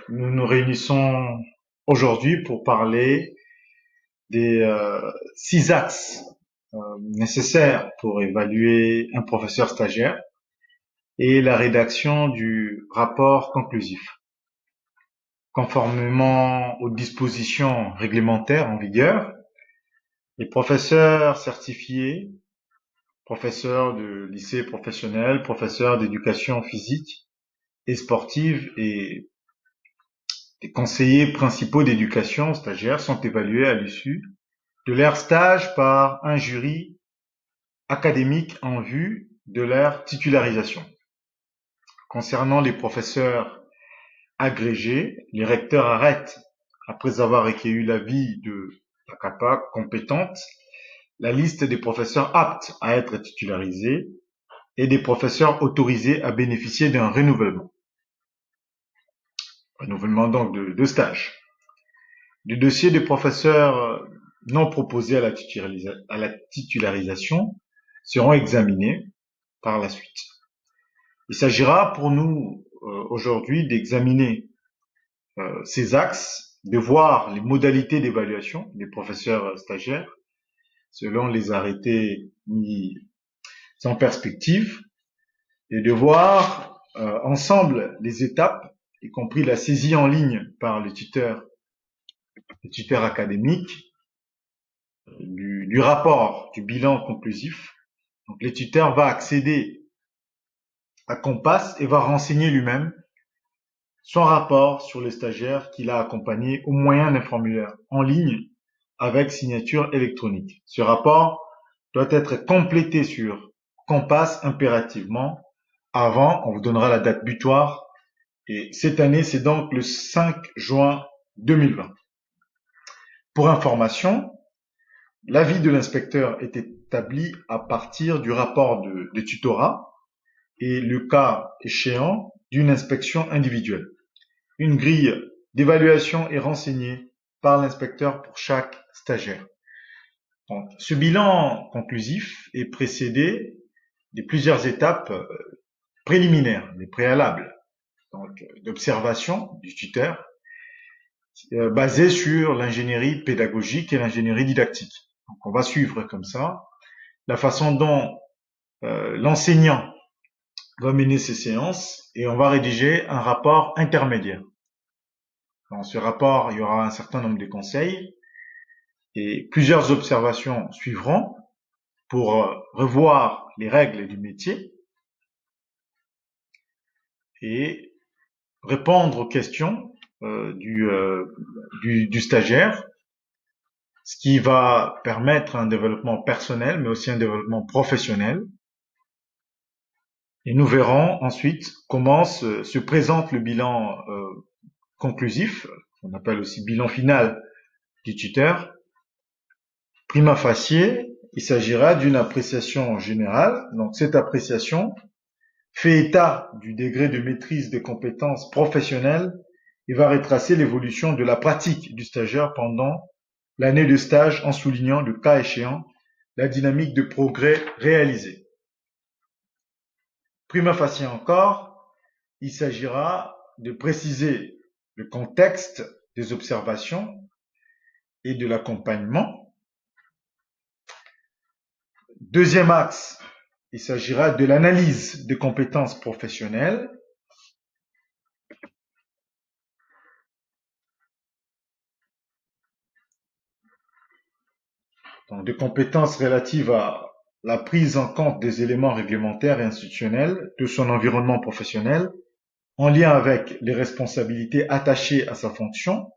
Nous nous réunissons aujourd'hui pour parler des 6 axes nécessaires pour évaluer un professeur stagiaire et la rédaction du rapport conclusif. Conformément aux dispositions réglementaires en vigueur, les professeurs certifiés, professeurs de lycée professionnel, professeurs d'éducation physique et sportive et les conseillers principaux d'éducation stagiaires sont évalués à l'issue de leur stage par un jury académique en vue de leur titularisation. Concernant les professeurs agrégés, les recteurs arrêtent, après avoir recueilli l'avis de la CAPA compétente, la liste des professeurs aptes à être titularisés et des professeurs autorisés à bénéficier d'un renouvellement. Renouvellement donc de stage. Les dossiers des professeurs non proposés à la titularisation seront examinés par la suite. Il s'agira pour nous aujourd'hui d'examiner ces axes, de voir les modalités d'évaluation des professeurs stagiaires selon les arrêtés mis en perspective et de voir ensemble les étapes, y compris la saisie en ligne par le tuteur académique, du rapport, du bilan conclusif. Donc, le tuteur va accéder à Compass et va renseigner lui-même son rapport sur le stagiaire qu'il a accompagné au moyen d'un formulaire en ligne avec signature électronique. Ce rapport doit être complété sur Compass impérativement. Avant, on vous donnera la date butoir. Et cette année, c'est donc le 5 juin 2020. Pour information, l'avis de l'inspecteur est établi à partir du rapport de tutorat et le cas échéant d'une inspection individuelle. Une grille d'évaluation est renseignée par l'inspecteur pour chaque stagiaire. Donc, ce bilan conclusif est précédé de plusieurs étapes préliminaires, des préalables, donc d'observation du tuteur, basées sur l'ingénierie pédagogique et l'ingénierie didactique. Donc, on va suivre comme ça la façon dont l'enseignant va mener ces séances et on va rédiger un rapport intermédiaire. Dans ce rapport, il y aura un certain nombre de conseils et plusieurs observations suivront pour revoir les règles du métier et répondre aux questions du stagiaire, ce qui va permettre un développement personnel, mais aussi un développement professionnel. Et nous verrons ensuite comment se présente le bilan conclusif, qu'on appelle aussi bilan final du tuteur. Prima facie, il s'agira d'une appréciation générale. Donc cette appréciation fait état du degré de maîtrise des compétences professionnelles et va retracer l'évolution de la pratique du stagiaire pendant l'année de stage en soulignant, le cas échéant, la dynamique de progrès réalisée. Prima facie encore, il s'agira de préciser le contexte des observations et de l'accompagnement. Deuxième axe, il s'agira de l'analyse des compétences professionnelles. Donc, des compétences relatives à la prise en compte des éléments réglementaires et institutionnels de son environnement professionnel en lien avec les responsabilités attachées à sa fonction.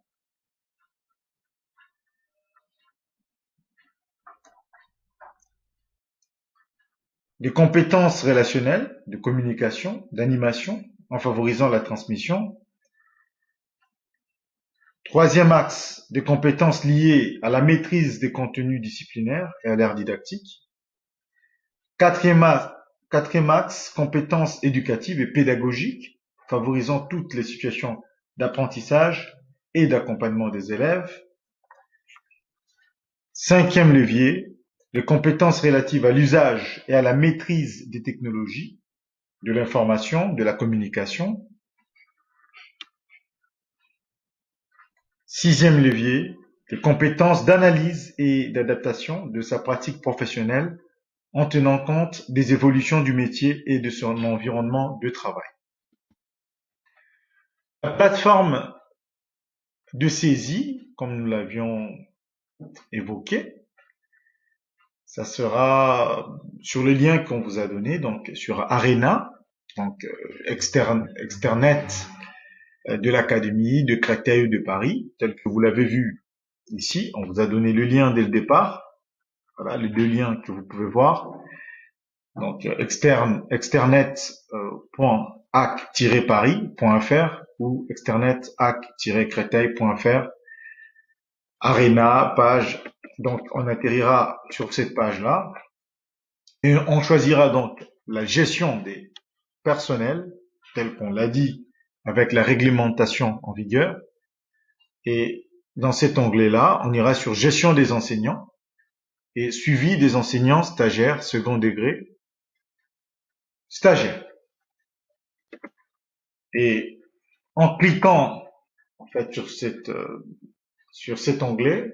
Des compétences relationnelles, de communication, d'animation, en favorisant la transmission. Troisième axe, des compétences liées à la maîtrise des contenus disciplinaires et à l'art didactique. Quatrième axe, compétences éducatives et pédagogiques, favorisant toutes les situations d'apprentissage et d'accompagnement des élèves. Cinquième levier, les compétences relatives à l'usage et à la maîtrise des technologies, de l'information, de la communication. Sixième levier, les compétences d'analyse et d'adaptation de sa pratique professionnelle en tenant compte des évolutions du métier et de son environnement de travail. La plateforme de saisie, comme nous l'avions évoqué, ça sera sur le lien qu'on vous a donné, donc sur Arena, donc externet de l'Académie de Créteil ou de Paris, tel que vous l'avez vu ici. On vous a donné le lien dès le départ. Voilà les deux liens que vous pouvez voir. Donc externet-hac-paris.fr ou externet-hac-créteil.fr. Arena, page. Donc on atterrira sur cette page-là et on choisira donc la gestion des personnels, tel qu'on l'a dit, avec la réglementation en vigueur. Et dans cet onglet-là, on ira sur gestion des enseignants et suivi des enseignants stagiaires, second degré, stagiaires. Et en cliquant en fait sur cet onglet,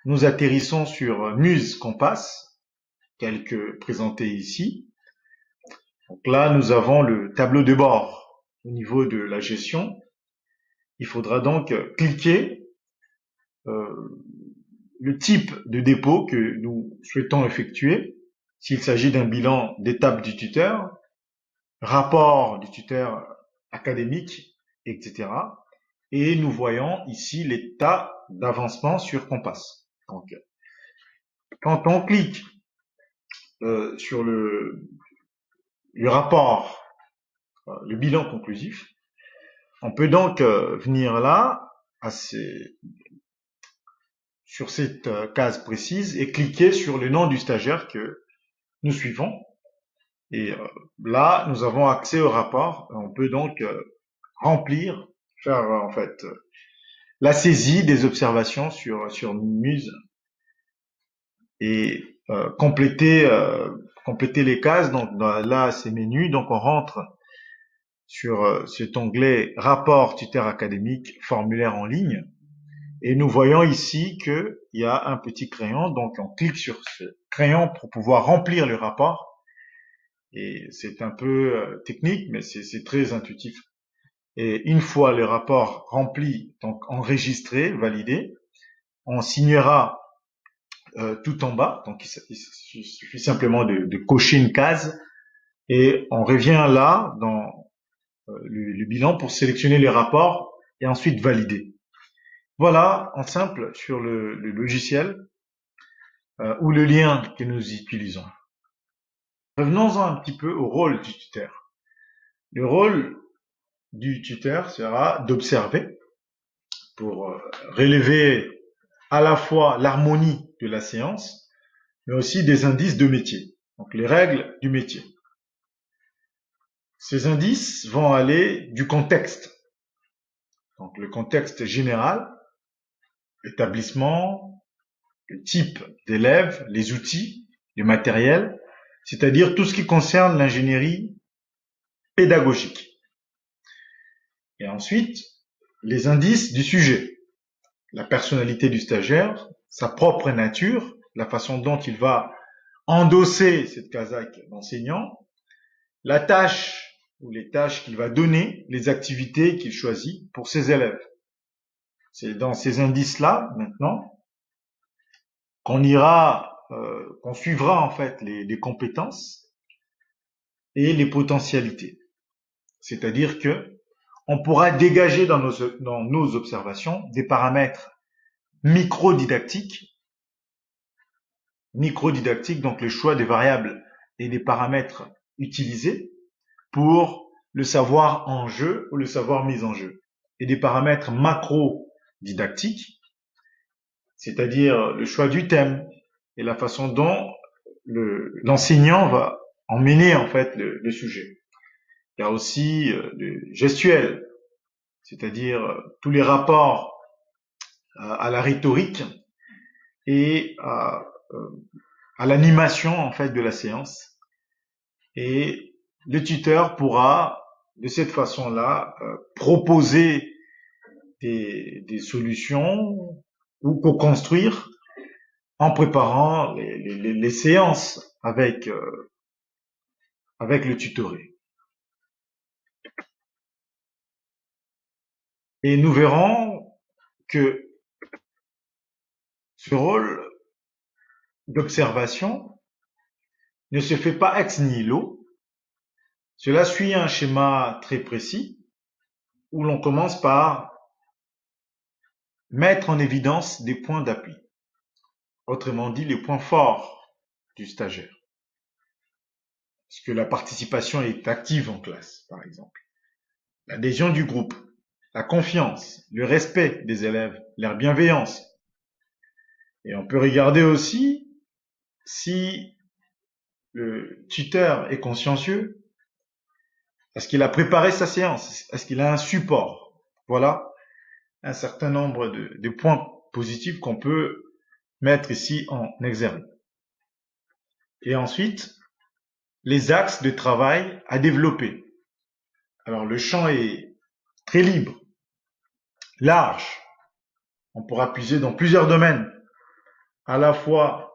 nous atterrissons sur Muse Compass, tel que présenté ici. Donc là, nous avons le tableau de bord au niveau de la gestion. Il faudra donc cliquer le type de dépôt que nous souhaitons effectuer, s'il s'agit d'un bilan d'étape du tuteur, rapport du tuteur académique, etc. Et nous voyons ici l'état d'avancement sur Compass. Donc, quand on clique sur le rapport, le bilan conclusif, on peut donc venir là, sur cette case précise, et cliquer sur le nom du stagiaire que nous suivons. Et là, nous avons accès au rapport. On peut donc remplir, faire en fait la saisie des observations sur Muse et compléter les cases. Donc là, c'est menu. Donc on rentre sur cet onglet rapport tuteur académique, formulaire en ligne. Et nous voyons ici qu'il y a un petit crayon. Donc on clique sur ce crayon pour pouvoir remplir le rapport. Et c'est un peu technique, mais c'est très intuitif. Et une fois le rapport rempli, donc enregistré, validé, on signera tout en bas. Donc il suffit simplement de cocher une case et on revient là dans le bilan pour sélectionner les rapports et ensuite valider. Voilà en simple sur le logiciel ou le lien que nous utilisons. Revenons-en un petit peu au rôle du tuteur. Le rôle du tuteur sera d'observer pour relever à la fois l'harmonie de la séance, mais aussi des indices de métier, donc les règles du métier. Ces indices vont aller du contexte, donc le contexte général, l'établissement, le type d'élèves, les outils, le matériel, c'est-à-dire tout ce qui concerne l'ingénierie pédagogique. Et ensuite, les indices du sujet, la personnalité du stagiaire, sa propre nature, la façon dont il va endosser cette casaque d'enseignant, la tâche ou les tâches qu'il va donner, les activités qu'il choisit pour ses élèves. C'est dans ces indices-là, maintenant, qu'on suivra en fait les compétences et les potentialités. C'est-à-dire que on pourra dégager dans nos observations des paramètres microdidactiques, donc le choix des variables et des paramètres utilisés pour le savoir en jeu ou le savoir mis en jeu, et des paramètres macro-didactiques, c'est-à-dire le choix du thème et la façon dont l'enseignant va emmener en fait le sujet. Il y a aussi le gestuel, c'est-à-dire tous les rapports à la rhétorique et à l'animation en fait de la séance. Et le tuteur pourra de cette façon-là proposer des solutions ou co-construire en préparant les séances avec le tutoré. Et nous verrons que ce rôle d'observation ne se fait pas ex nihilo. Cela suit un schéma très précis où l'on commence par mettre en évidence des points d'appui. Autrement dit, les points forts du stagiaire. Parce que la participation est active en classe, par exemple. L'adhésion du groupe, la confiance, le respect des élèves, leur bienveillance. Et on peut regarder aussi si le tuteur est consciencieux. Est-ce qu'il a préparé sa séance? Est-ce qu'il a un support? Voilà un certain nombre de points positifs qu'on peut mettre ici en exergue. Et ensuite, les axes de travail à développer. Alors le champ est très libre, large. On pourra puiser dans plusieurs domaines, à la fois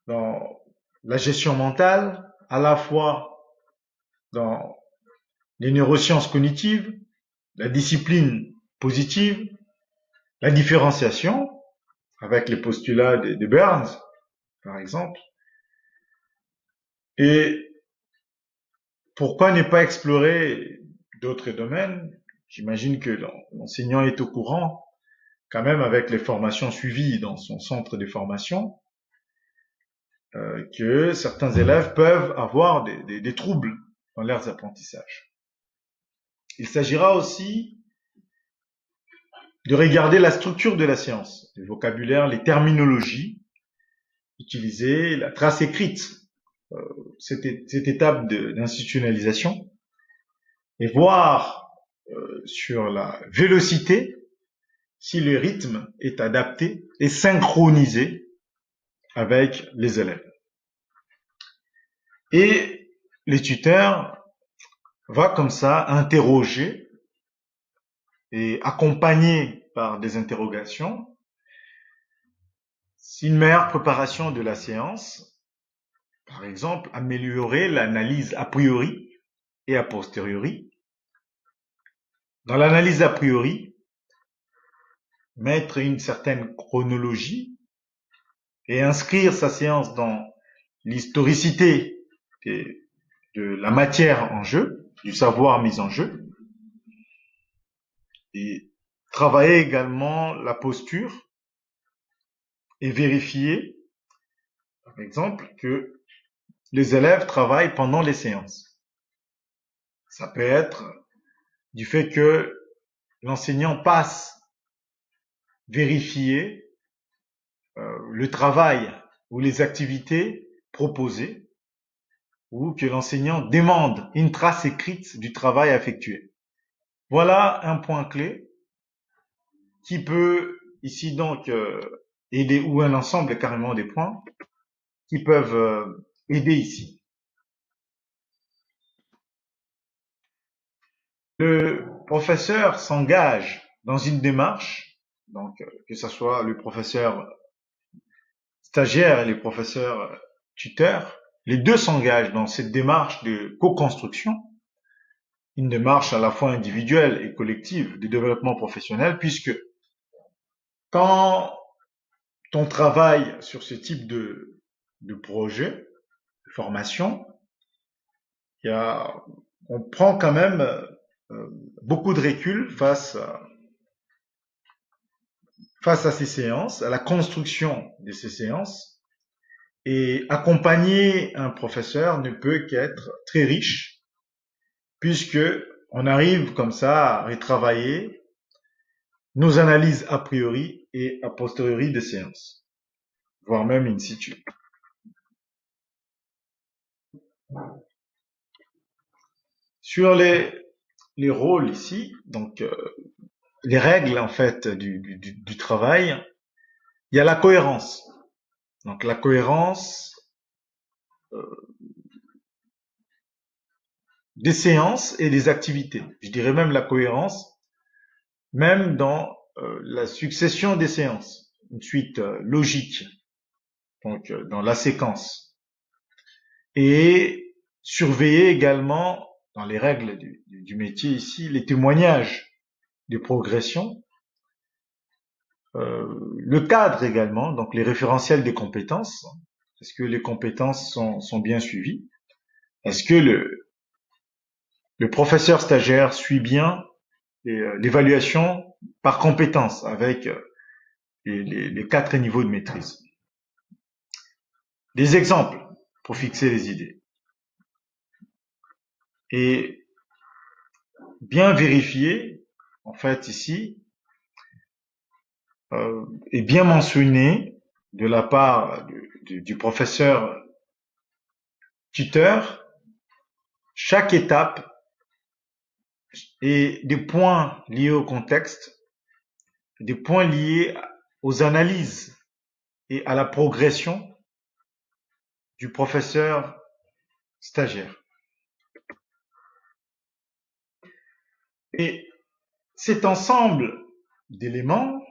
dans la gestion mentale, à la fois dans les neurosciences cognitives, la discipline positive, la différenciation, avec les postulats de Burns, par exemple. Et pourquoi ne pas explorer d'autres domaines? J'imagine que l'enseignant est au courant, quand même avec les formations suivies dans son centre de formation, que certains élèves peuvent avoir des troubles dans leurs apprentissages. Il s'agira aussi de regarder la structure de la séance, le vocabulaire, les terminologies utilisées, la trace écrite, cette étape d'institutionnalisation, et voir sur la vélocité si le rythme est adapté et synchronisé avec les élèves. Et les tuteurs vont comme ça interroger et accompagner par des interrogations si une meilleure préparation de la séance, par exemple, améliorer l'analyse a priori et a posteriori. Dans l'analyse a priori, mettre une certaine chronologie et inscrire sa séance dans l'historicité de la matière en jeu, du savoir mis en jeu, et travailler également la posture et vérifier, par exemple, que les élèves travaillent pendant les séances. Ça peut être du fait que l'enseignant passe vérifier le travail ou les activités proposées, ou que l'enseignant demande une trace écrite du travail effectué. Voilà un point clé qui peut ici donc aider, ou un ensemble carrément des points qui peuvent aider ici. Le professeur s'engage dans une démarche, donc que ce soit le professeur stagiaire et les professeurs tuteurs, les deux s'engagent dans cette démarche de co-construction, une démarche à la fois individuelle et collective de développement professionnel, puisque quand on travaille sur ce type de projet, de formation, on prend quand même beaucoup de recul face à ces séances, à la construction de ces séances. Et accompagner un professeur ne peut qu'être très riche, puisque on arrive comme ça à retravailler nos analyses a priori et a posteriori des séances, voire même in situ. Sur les rôles ici, donc les règles en fait du travail, il y a la cohérence. Donc la cohérence des séances et des activités. Je dirais même la cohérence même dans la succession des séances, une suite logique, donc dans la séquence. Et surveiller également, dans les règles du métier ici, les témoignages de progression, le cadre également, donc les référentiels des compétences. Est-ce que les compétences sont bien suivies? Est-ce que le professeur stagiaire suit bien l'évaluation par compétence avec les 4 niveaux de maîtrise? Des exemples pour fixer les idées. Et bien vérifier, en fait, ici, et bien mentionner de la part du professeur tuteur chaque étape et des points liés au contexte, des points liés aux analyses et à la progression du professeur stagiaire. Et cet ensemble d'éléments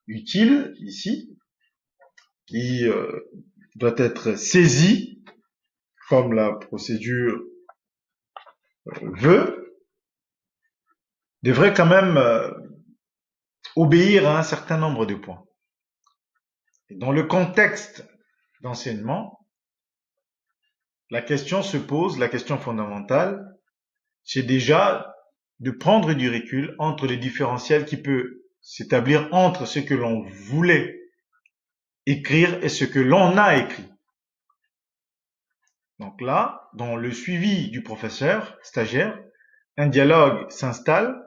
utiles ici, qui doit être saisi comme la procédure veut, devrait quand même obéir à un certain nombre de points. Et dans le contexte d'enseignement, la question se pose, la question fondamentale, c'est déjà de prendre du recul entre les différentiels qui peut s'établir entre ce que l'on voulait écrire et ce que l'on a écrit. Donc là, dans le suivi du professeur stagiaire, un dialogue s'installe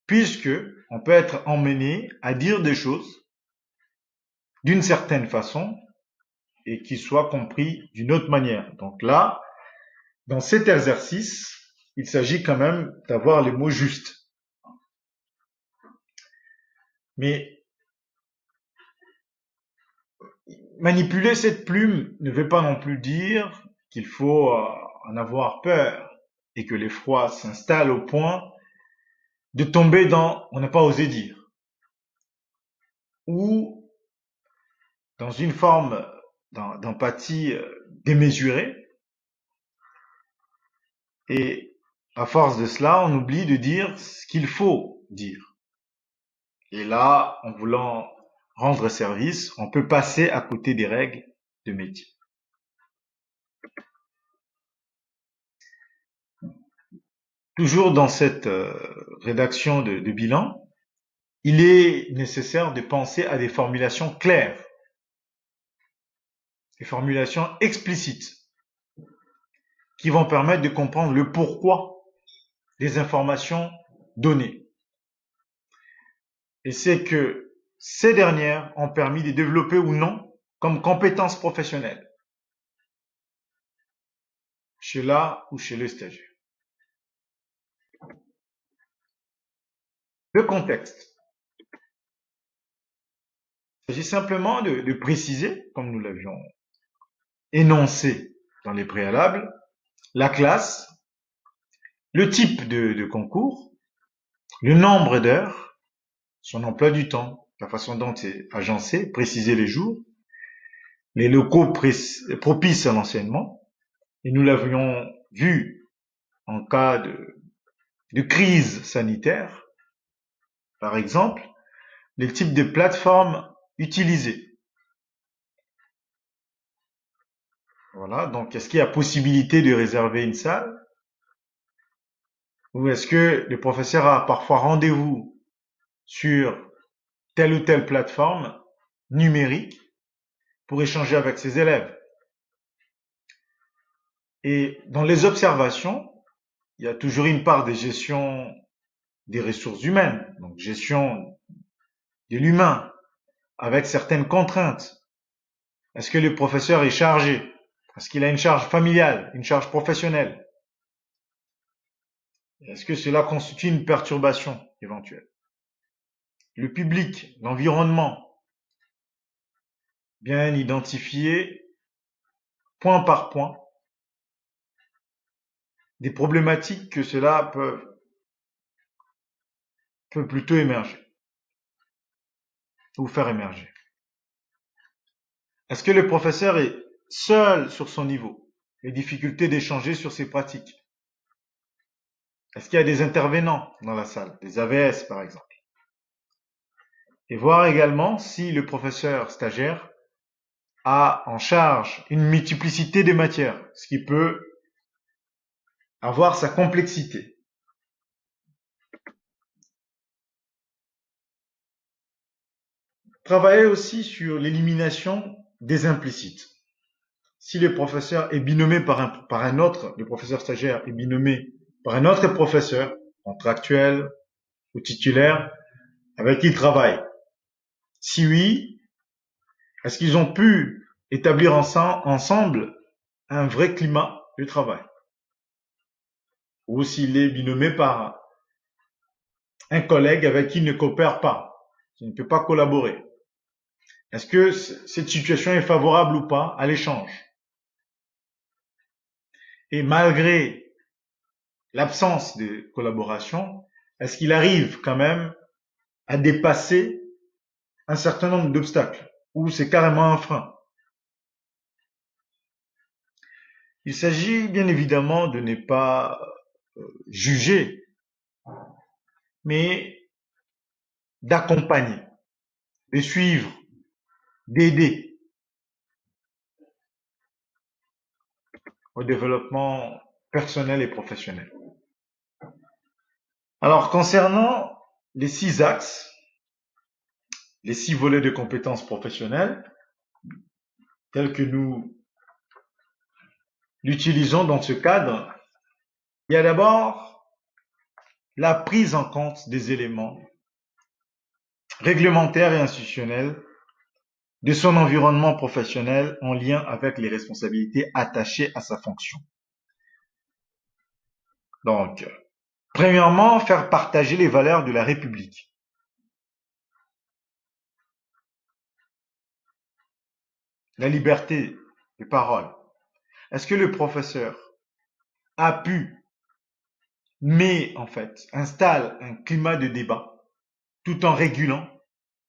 puisque on peut être emmené à dire des choses d'une certaine façon et qui soient compris d'une autre manière. Donc là, dans cet exercice, il s'agit quand même d'avoir les mots justes. Mais manipuler cette plume ne veut pas non plus dire qu'il faut en avoir peur et que l'effroi s'installe au point de tomber dans on n'a pas osé dire ou dans une forme d'empathie démesurée. Et à force de cela, on oublie de dire ce qu'il faut dire. Et là, en voulant rendre service, on peut passer à côté des règles de métier. Toujours dans cette rédaction de bilan, il est nécessaire de penser à des formulations claires, des formulations explicites, qui vont permettre de comprendre le pourquoi des informations données. Et c'est que ces dernières ont permis de développer ou non comme compétences professionnelles chez la ou chez le stagiaire. Le contexte. Il s'agit simplement de préciser, comme nous l'avions énoncé dans les préalables, la classe, le type de concours, le nombre d'heures, son emploi du temps, la façon dont c'est agencé, préciser les jours, les locaux propices à l'enseignement, et nous l'avions vu en cas de crise sanitaire, par exemple, les types de plateformes utilisées. Voilà, donc est-ce qu'il y a possibilité de réserver une salle? Ou est-ce que le professeur a parfois rendez-vous sur telle ou telle plateforme numérique pour échanger avec ses élèves? Et dans les observations, il y a toujours une part de gestion des ressources humaines, donc gestion de l'humain, avec certaines contraintes. Est-ce que le professeur est chargé? Est-ce qu'il a une charge familiale, une charge professionnelle? Est-ce que cela constitue une perturbation éventuelle? Le public, l'environnement, bien identifié point par point des problématiques que cela peut plutôt émerger. ou faire émerger? Est-ce que le professeur est seul sur son niveau? Les difficultés d'échanger sur ses pratiques? Est-ce qu'il y a des intervenants dans la salle, des AVS par exemple? Et voir également si le professeur stagiaire a en charge une multiplicité de matières, ce qui peut avoir sa complexité. Travailler aussi sur l'élimination des implicites. Si le professeur est binômé par un autre, le professeur stagiaire est binômé par un autre professeur, contractuel ou titulaire, avec qui il travaille. Si oui, est-ce qu'ils ont pu établir ensemble un vrai climat de travail? Ou s'il est binômé par un collègue avec qui il ne coopère pas, qui ne peut pas collaborer. Est-ce que cette situation est favorable ou pas à l'échange? Et malgré l'absence de collaboration, est-ce qu'il arrive quand même à dépasser un certain nombre d'obstacles ou c'est carrément un frein? Il s'agit bien évidemment de ne pas juger, mais d'accompagner, de suivre, d'aider au développement personnel et professionnel. Alors, concernant les 6 axes, les 6 volets de compétences professionnelles, tels que nous l'utilisons dans ce cadre, il y a d'abord la prise en compte des éléments réglementaires et institutionnels de son environnement professionnel en lien avec les responsabilités attachées à sa fonction. Donc, premièrement, faire partager les valeurs de la République. La liberté de parole. Est-ce que le professeur a pu, mais en fait, installe un climat de débat tout en régulant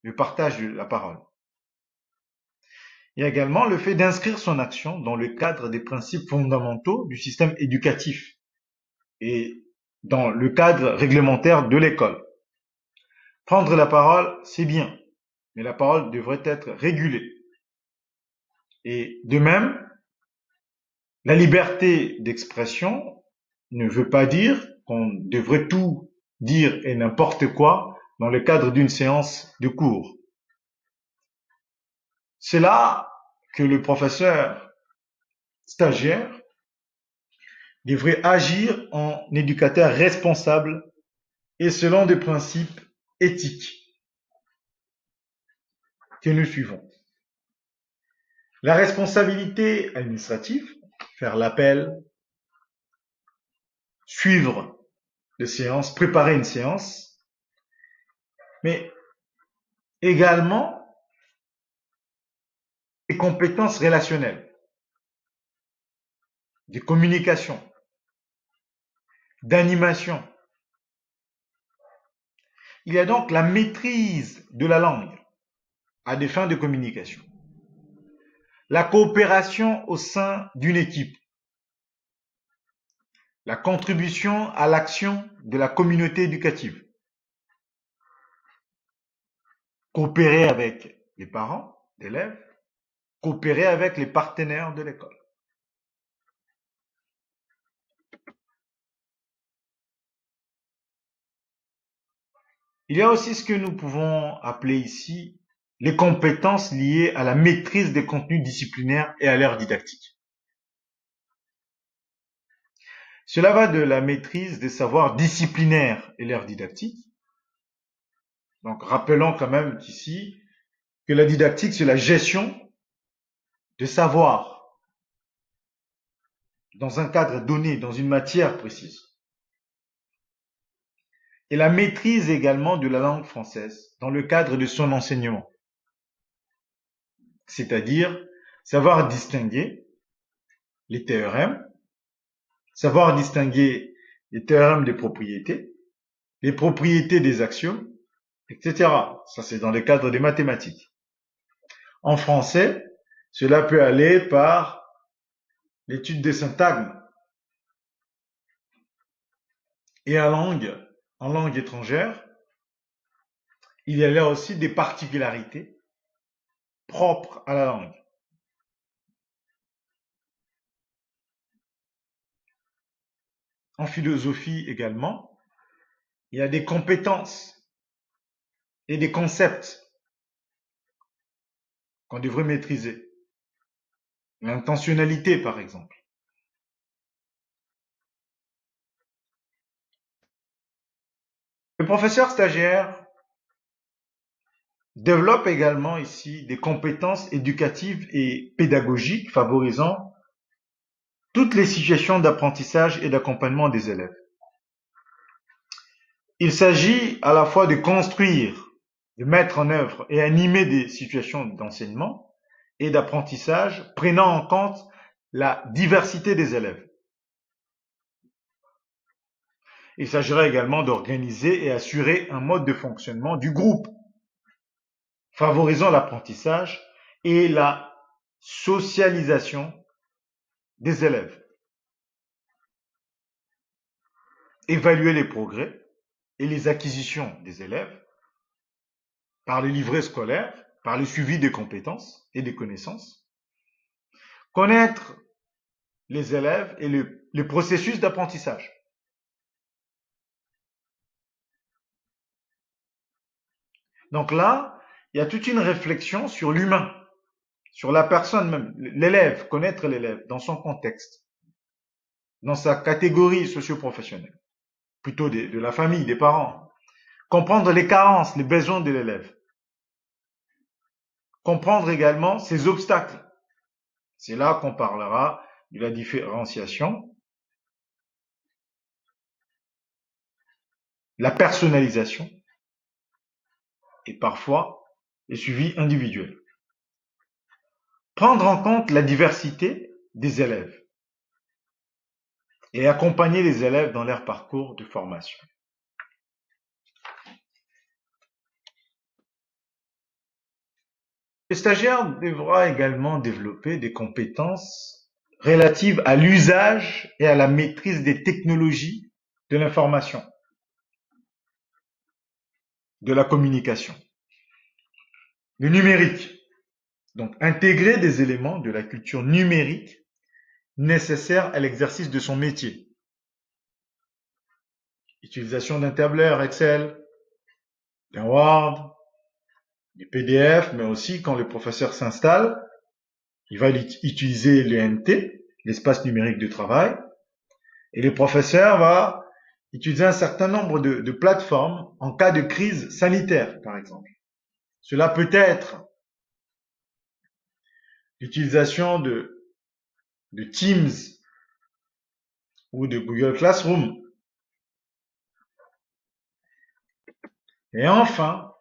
le partage de la parole? Il y a également le fait d'inscrire son action dans le cadre des principes fondamentaux du système éducatif et dans le cadre réglementaire de l'école. Prendre la parole, c'est bien, mais la parole devrait être régulée. Et de même, la liberté d'expression ne veut pas dire qu'on devrait tout dire et n'importe quoi dans le cadre d'une séance de cours. C'est là que le professeur stagiaire devrait agir en éducateur responsable et selon des principes éthiques que nous suivons. La responsabilité administrative, faire l'appel, suivre les séances, préparer une séance, mais également des compétences relationnelles, de communication, d'animation. Il y a donc la maîtrise de la langue à des fins de communication, la coopération au sein d'une équipe, la contribution à l'action de la communauté éducative, coopérer avec les parents d'élèves, coopérer avec les partenaires de l'école. Il y a aussi ce que nous pouvons appeler ici les compétences liées à la maîtrise des contenus disciplinaires et à l'ère didactique. Cela va de la maîtrise des savoirs disciplinaires et l'ère didactique. Donc rappelons quand même qu'ici, que la didactique, c'est la gestion de savoir dans un cadre donné, dans une matière précise. Et la maîtrise également de la langue française dans le cadre de son enseignement. C'est-à-dire savoir distinguer les théorèmes, savoir distinguer les théorèmes des propriétés des axiomes etc. Ça, c'est dans le cadre des mathématiques. En français, cela peut aller par l'étude des syntagmes. Et en langue étrangère, il y a là aussi des particularités propres à la langue. En philosophie également, il y a des compétences et des concepts qu'on devrait maîtriser. L'intentionnalité, par exemple. Le professeur stagiaire développe également ici des compétences éducatives et pédagogiques favorisant toutes les situations d'apprentissage et d'accompagnement des élèves. Il s'agit à la fois de construire, de mettre en œuvre et animer des situations d'enseignement et d'apprentissage prenant en compte la diversité des élèves. Il s'agira également d'organiser et assurer un mode de fonctionnement du groupe, favorisant l'apprentissage et la socialisation des élèves. Évaluer les progrès et les acquisitions des élèves par les livrets scolaires, par le suivi des compétences et des connaissances. Connaître les élèves et le processus d'apprentissage. Donc là, il y a toute une réflexion sur l'humain, sur la personne même, l'élève, connaître l'élève dans son contexte, dans sa catégorie socio-professionnelle, plutôt de la famille, des parents. Comprendre les carences, les besoins de l'élève. Comprendre également ses obstacles. C'est là qu'on parlera de la différenciation, la personnalisation et parfois les suivis individuels. Prendre en compte la diversité des élèves et accompagner les élèves dans leur parcours de formation. Le stagiaire devra également développer des compétences relatives à l'usage et à la maîtrise des technologies de l'information, de la communication, le numérique. Donc, intégrer des éléments de la culture numérique nécessaires à l'exercice de son métier. Utilisation d'un tableur Excel, d'un Word, du PDF, mais aussi quand le professeur s'installe, il va utiliser l'ENT, l'espace numérique de travail, et le professeur va utiliser un certain nombre de plateformes en cas de crise sanitaire, par exemple. Cela peut être l'utilisation de Teams ou de Google Classroom. Et enfin,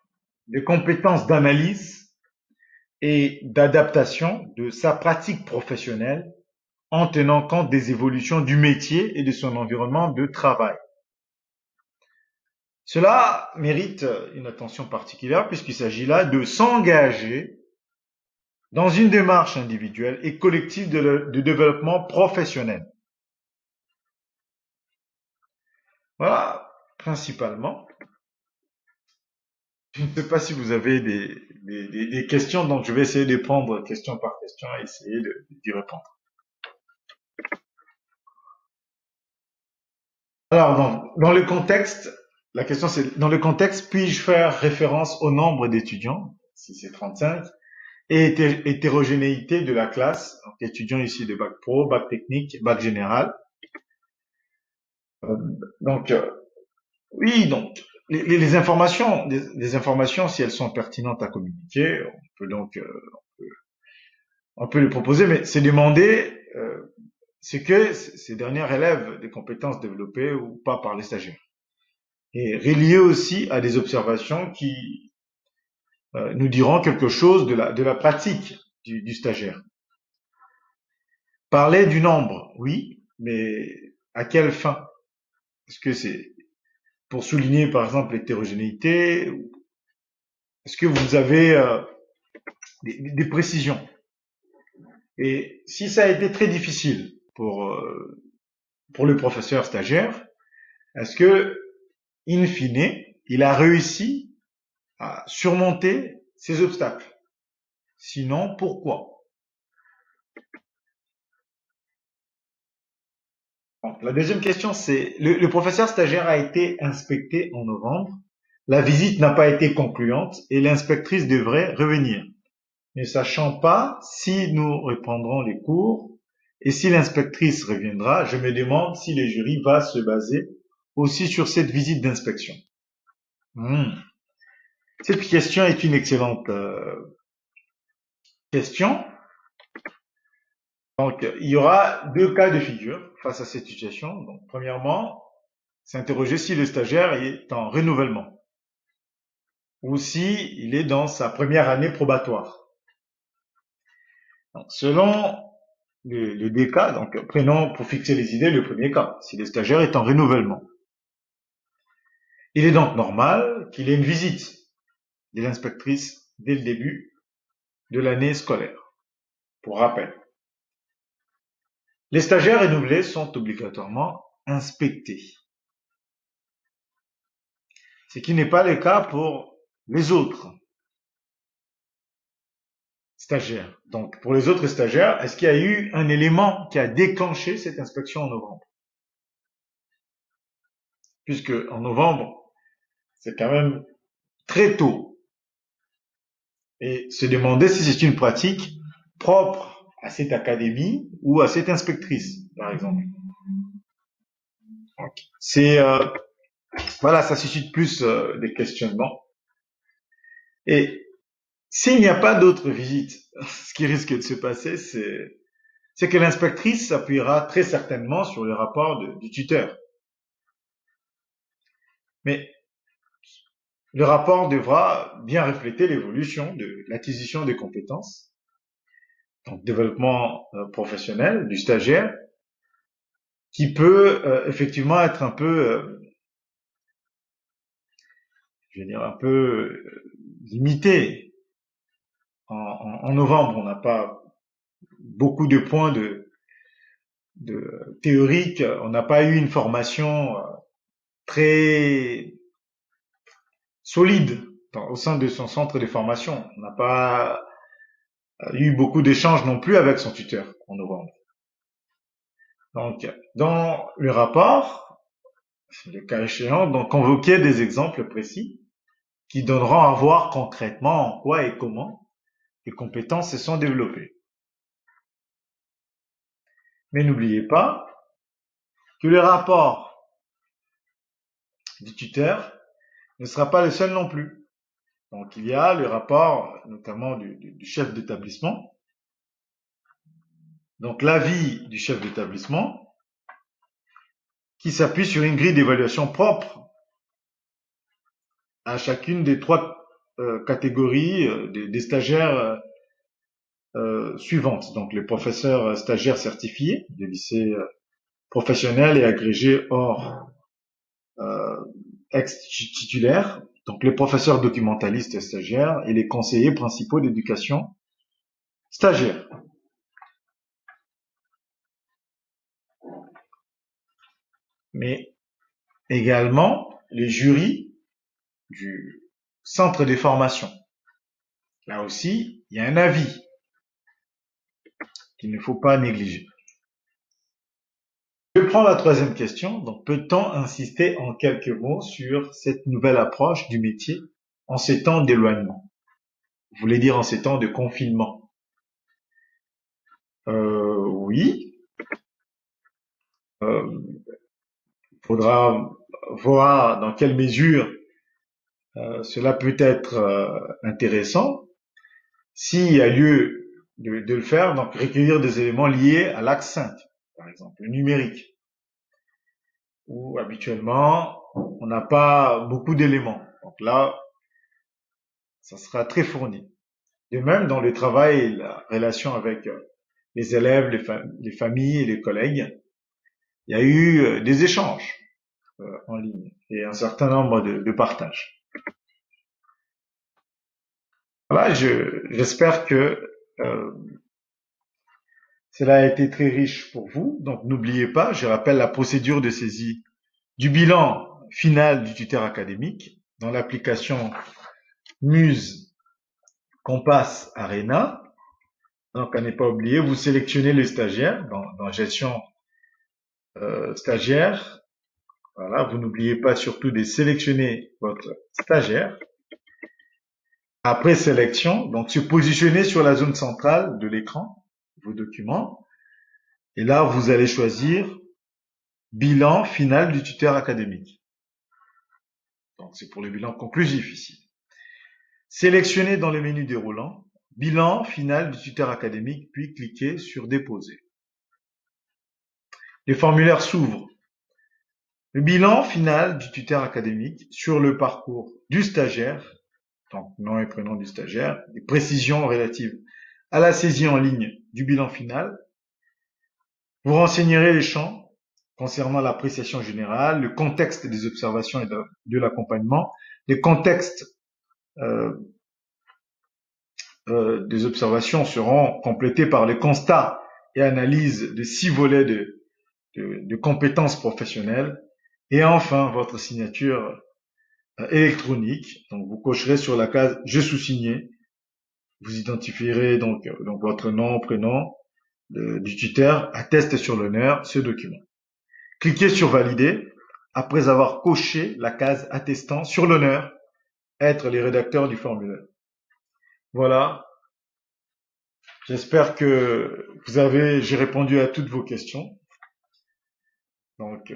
des compétences d'analyse et d'adaptation de sa pratique professionnelle en tenant compte des évolutions du métier et de son environnement de travail. Cela mérite une attention particulière puisqu'il s'agit là de s'engager dans une démarche individuelle et collective de développement professionnel. Voilà, principalement. Je ne sais pas si vous avez des questions, donc je vais essayer de prendre question par question et essayer d'y répondre. Alors, dans le contexte, la question c'est, dans le contexte, puis-je faire référence au nombre d'étudiants, si c'est 35, et hétérogénéité de la classe, donc étudiants ici de bac pro, bac technique, bac général. Donc, oui, donc, les informations, les informations, si elles sont pertinentes à communiquer, on peut donc, on peut les proposer, mais c'est demander ce que ces dernières élèvent des compétences développées ou pas par les stagiaires. Et relié aussi à des observations qui nous diront quelque chose de la pratique du stagiaire. Parler du nombre, oui, mais à quelle fin? Est-ce que c'est pour souligner par exemple l'hétérogénéité Est-ce que vous avez des précisions? Et si ça a été très difficile pour le professeur stagiaire, est-ce que, in fine, il a réussi à surmonter ces obstacles? Sinon, pourquoi? Donc, la deuxième question, c'est le professeur stagiaire a été inspecté en novembre. La visite n'a pas été concluante et l'inspectrice devrait revenir. Ne sachant pas si nous reprendrons les cours et si l'inspectrice reviendra, je me demande si le jury va se baser aussi sur cette visite d'inspection. Cette question est une excellente question. Donc, il y aura deux cas de figure face à cette situation. Donc, premièrement, s'interroger si le stagiaire est en renouvellement ou si il est dans sa première année probatoire. Donc, selon les deux cas, donc prenons pour fixer les idées le premier cas, si le stagiaire est en renouvellement. Il est donc normal qu'il ait une visite de l'inspectrice dès le début de l'année scolaire. Pour rappel, les stagiaires renouvelés sont obligatoirement inspectés, ce qui n'est pas le cas pour les autres stagiaires. Donc, pour les autres stagiaires, est-ce qu'il y a eu un élément qui a déclenché cette inspection en novembre? Puisque en novembre, c'est quand même très tôt. Et se demander si c'est une pratique propre à cette académie ou à cette inspectrice, par exemple. C'est voilà, ça suscite plus des questionnements. Et s'il n'y a pas d'autres visites, ce qui risque de se passer, c'est que l'inspectrice s'appuiera très certainement sur le rapport du tuteur. Mais le rapport devra bien refléter l'évolution de l'acquisition des compétences, donc développement professionnel du stagiaire, qui peut effectivement être un peu, je veux dire, un peu limité. En novembre, on n'a pas beaucoup de points de théoriques, on n'a pas eu une formation très solide au sein de son centre de formation. On n'a pas eu beaucoup d'échanges non plus avec son tuteur en novembre. Donc, dans le rapport, le cas échéant, donc convoquer des exemples précis qui donneront à voir concrètement en quoi et comment les compétences se sont développées. Mais n'oubliez pas que le rapport du tuteur ne sera pas le seul non plus. Donc il y a le rapport notamment du chef d'établissement, donc l'avis du chef d'établissement, qui s'appuie sur une grille d'évaluation propre à chacune des trois catégories des stagiaires suivantes. Donc les professeurs stagiaires certifiés des lycées professionnels et agrégés hors ex-titulaires, donc les professeurs documentalistes et stagiaires et les conseillers principaux d'éducation stagiaires. Mais également les jurys du centre des formations. Là aussi, il y a un avis qu'il ne faut pas négliger. Je prends la troisième question. Donc, peut-on insister en quelques mots sur cette nouvelle approche du métier en ces temps d'éloignement? Vous voulez dire en ces temps de confinement? Oui. Faudra voir dans quelle mesure cela peut être intéressant. S'il y a lieu de le faire, donc recueillir des éléments liés à l'axe 5, par exemple, le numérique, où habituellement on n'a pas beaucoup d'éléments. Donc là, ça sera très fourni. De même, dans le travail et la relation avec les élèves, les familles et les collègues, il y a eu des échanges en ligne et un certain nombre de partages. Voilà, j'espère que euh, cela a été très riche pour vous. Donc n'oubliez pas, je rappelle la procédure de saisie du bilan final du tuteur académique dans l'application Muse Compass Arena. Donc à ne pas oublier, vous sélectionnez le stagiaire dans gestion stagiaire. Voilà, vous n'oubliez pas surtout de sélectionner votre stagiaire. Après sélection, donc se positionner sur la zone centrale de l'écran, vos documents. Et là, vous allez choisir bilan final du tuteur académique. Donc c'est pour le bilan conclusif ici. Sélectionnez dans le menu déroulant bilan final du tuteur académique, puis cliquez sur déposer. Les formulaires s'ouvrent. Le bilan final du tuteur académique sur le parcours du stagiaire, donc nom et prénom du stagiaire, des précisions relatives à la saisie en ligne du bilan final. Vous renseignerez les champs concernant l'appréciation générale, le contexte des observations et de l'accompagnement, les contextes des observations seront complétés par les constats et analyses de 6 volets de compétences professionnelles. Et enfin, votre signature électronique. Donc, vous cocherez sur la case je sous-signé. Vous identifierez donc votre nom, prénom du tuteur, atteste sur l'honneur ce document. Cliquez sur valider après avoir coché la case attestant sur l'honneur être les rédacteurs du formulaire. Voilà. J'espère que j'ai répondu à toutes vos questions. Donc,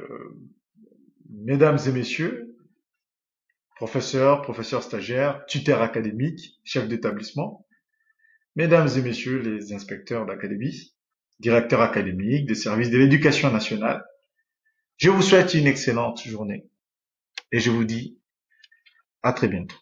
mesdames et messieurs, professeurs stagiaires, tuteurs académiques, chefs d'établissement, mesdames et messieurs les inspecteurs d'académie, directeurs académiques, des services de l'éducation nationale, je vous souhaite une excellente journée et je vous dis à très bientôt.